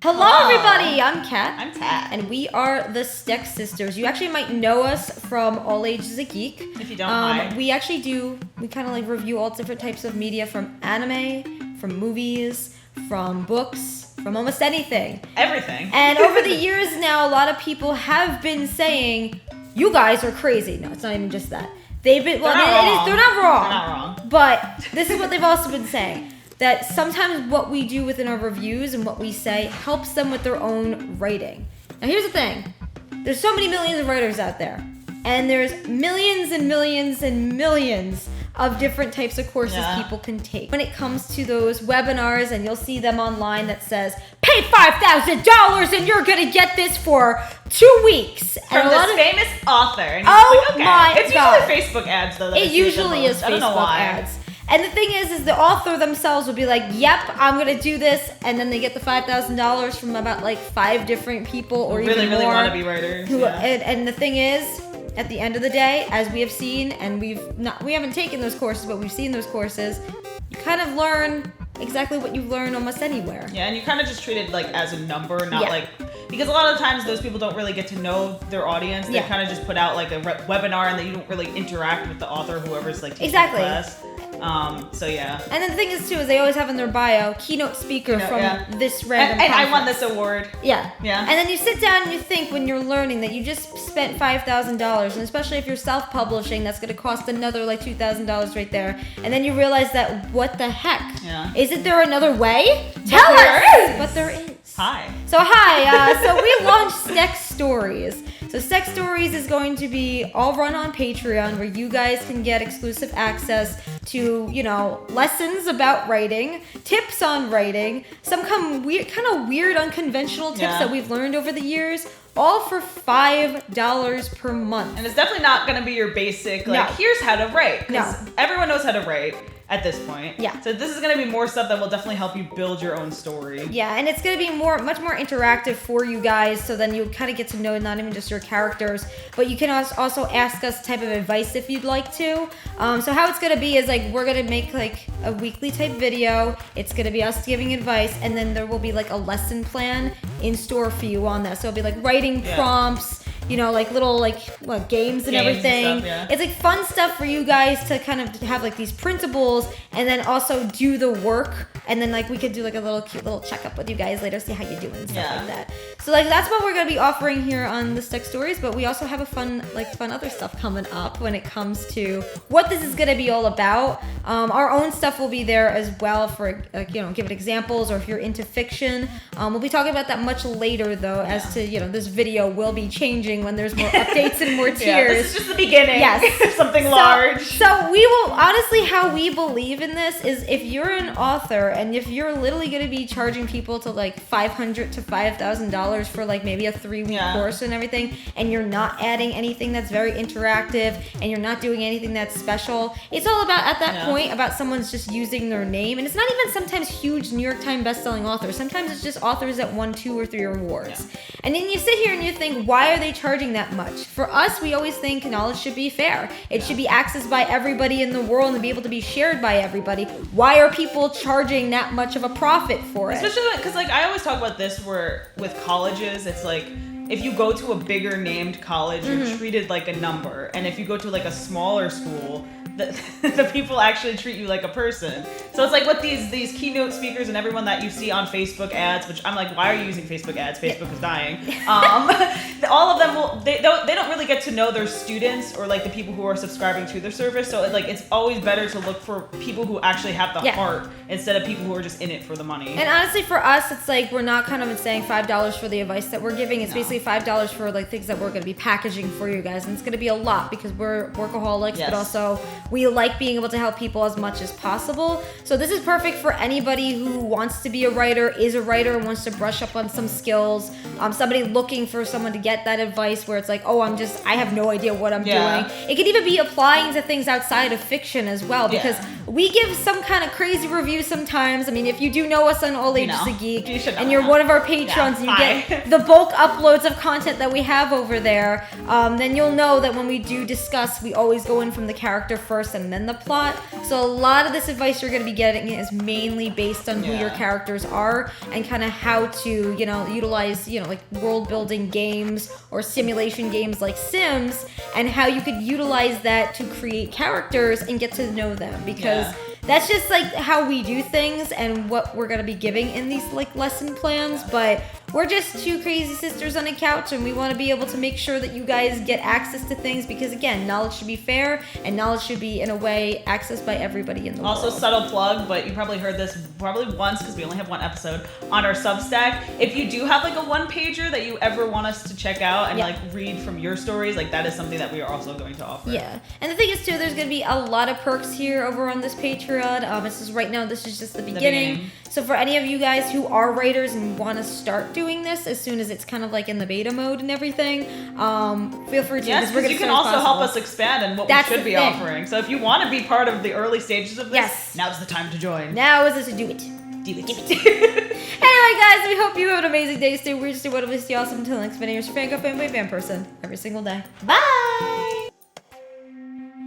Hello, everybody. I'm Kat. I'm Tat. And we are the Stec sisters. You actually might know us from All Ages a Geek. If you don't mind. We kind of like review all different types of media, from anime, from movies, from books, from almost anything. Everything. And over the years now, a lot of people have been saying, you guys are crazy. No, it's not even just that. They're not wrong. But this is what they've also been saying. That sometimes what we do within our reviews and what we say helps them with their own writing. Now here's the thing. There's so many millions of writers out there. And there's millions and millions and millions of different types of courses people can take. When it comes to those webinars, and you'll see them online that says, pay $5,000 and you're going to get this for 2 weeks. From this famous author. And my It's God. usually Facebook ads, though. It usually is Facebook ads. And the thing is the author themselves will be like, yep, I'm going to do this. And then they get the $5,000 from about like 5 different people or even more. Really want to be writers. And the thing is, at the end of the day, as we have seen, and we haven't taken those courses, but we've seen those courses, you kind of learn exactly what you learn almost anywhere. Yeah, and you kind of just treat it like as a number, not like, because a lot of times those people don't really get to know their audience. They kind of just put out like a webinar, and then you don't really interact with the author, whoever's like teaching the class. So yeah. And then the thing is too, is they always have in their bio, keynote speaker from this random and conference. I won this award. Yeah. And then you sit down and you think, when you're learning, that you just spent $5,000, and especially if you're self-publishing, that's going to cost another like $2,000 right there. And then you realize that, what the heck? Yeah. Isn't there another way? Tell us! But there is. Hi. So we launched Stec Stories. So Stec Stories is going to be all run on Patreon, where you guys can get exclusive access to, lessons about writing, tips on writing, some kind of weird, unconventional tips that we've learned over the years, all for $5 per month. And it's definitely not going to be your basic, here's how to write. Because everyone knows how to write at this point. Yeah. So this is going to be more stuff that will definitely help you build your own story. Yeah, and it's going to be much more interactive for you guys, so then you kind of get to know not even just your characters, but you can also ask us type of advice if you'd like to. So how it's going to be is we're going to make like a weekly type video. It's going to be us giving advice, and then there will be like a lesson plan in store for you on that. So it'll be like writing prompts, like little games and everything. And stuff, It's like fun stuff for you guys to kind of have like these principles, and then also do the work, and then we could do like a little cute little checkup with you guys later, see how you're doing and stuff like that. So that's what we're gonna be offering here on the Stec Stories, but we also have a fun other stuff coming up when it comes to what this is gonna be all about. Our own stuff will be there as well for giving examples, or if you're into fiction. We'll be talking about that much later though, as to this video will be changing when there's more updates and more tiers. This is just the beginning. Yes. Something large. So we will, honestly, how we believe in this is, if you're an author and if you're literally going to be charging people to $500 to $5,000 for maybe a 3-week course and everything, and you're not adding anything that's very interactive, and you're not doing anything that's special, it's all about, at that point, about someone's just using their name. And it's not even sometimes huge New York Times bestselling authors. Sometimes it's just authors that won 2 or 3 awards. And then you sit here and you think, why are they charging that much? For us, we always think knowledge should be fair. It should be accessed by everybody in the world and be able to be shared by everybody. Why are people charging that much of a profit for it? Especially because I always talk about this, where with colleges, it's if you go to a bigger named college, you're treated like a number. And if you go to a smaller school, the people actually treat you like a person. So it's with these keynote speakers and everyone that you see on Facebook ads, which I'm why are you using Facebook ads? Facebook is dying. All of them they don't really get to know their students or the people who are subscribing to their service. So it's always better to look for people who actually have the heart, instead of people who are just in it for the money. And honestly, for us, it's we're not kind of saying $5 for the advice that we're giving. It's basically $5 for things that we're going to be packaging for you guys, and it's going to be a lot because we're workaholics, but also we like being able to help people as much as possible. So this is perfect for anybody who wants to be a writer, is a writer, and wants to brush up on some skills. Somebody looking for someone to get that advice where it's I have no idea what I'm doing. It could even be applying to things outside of fiction as well, because we give some kind of crazy review sometimes. I mean, if you do know us on All Ages of Geek, and you're one of our patrons, and you get the bulk uploads of content that we have over there, then you'll know that when we do discuss, we always go in from the character first and then the plot. So a lot of this advice you're going to be getting is mainly based on who your characters are and kind of how to, utilize, like world building games or simulation games like Sims, and how you could utilize that to create characters and get to know them, because that's just like how we do things and what we're going to be giving in these like lesson plans. But we're just two crazy sisters on a couch, and we want to be able to make sure that you guys get access to things, because again, knowledge should be fair and knowledge should be in a way accessed by everybody in the world. Also, subtle plug, but you probably heard this once because we only have one episode on our Substack. If you do have like a one-pager that you ever want us to check out and like read from your stories, like that is something that we are also going to offer. Yeah, and the thing is too, there's going to be a lot of perks here over on this Patreon. This is just the beginning. So for any of you guys who are writers and want to start doing this as soon as it's kind of like in the beta mode and everything, feel free to. Yes, because you can also help us expand in what we should be offering. So if you want to be part of the early stages of this, now's the time to join. Now is to do it. Do it. Anyway, guys, we hope you have an amazing day. Stay weird, stay wonderful, stay awesome. Until next video, your fan, go fanboy, fan person. Every single day. Bye!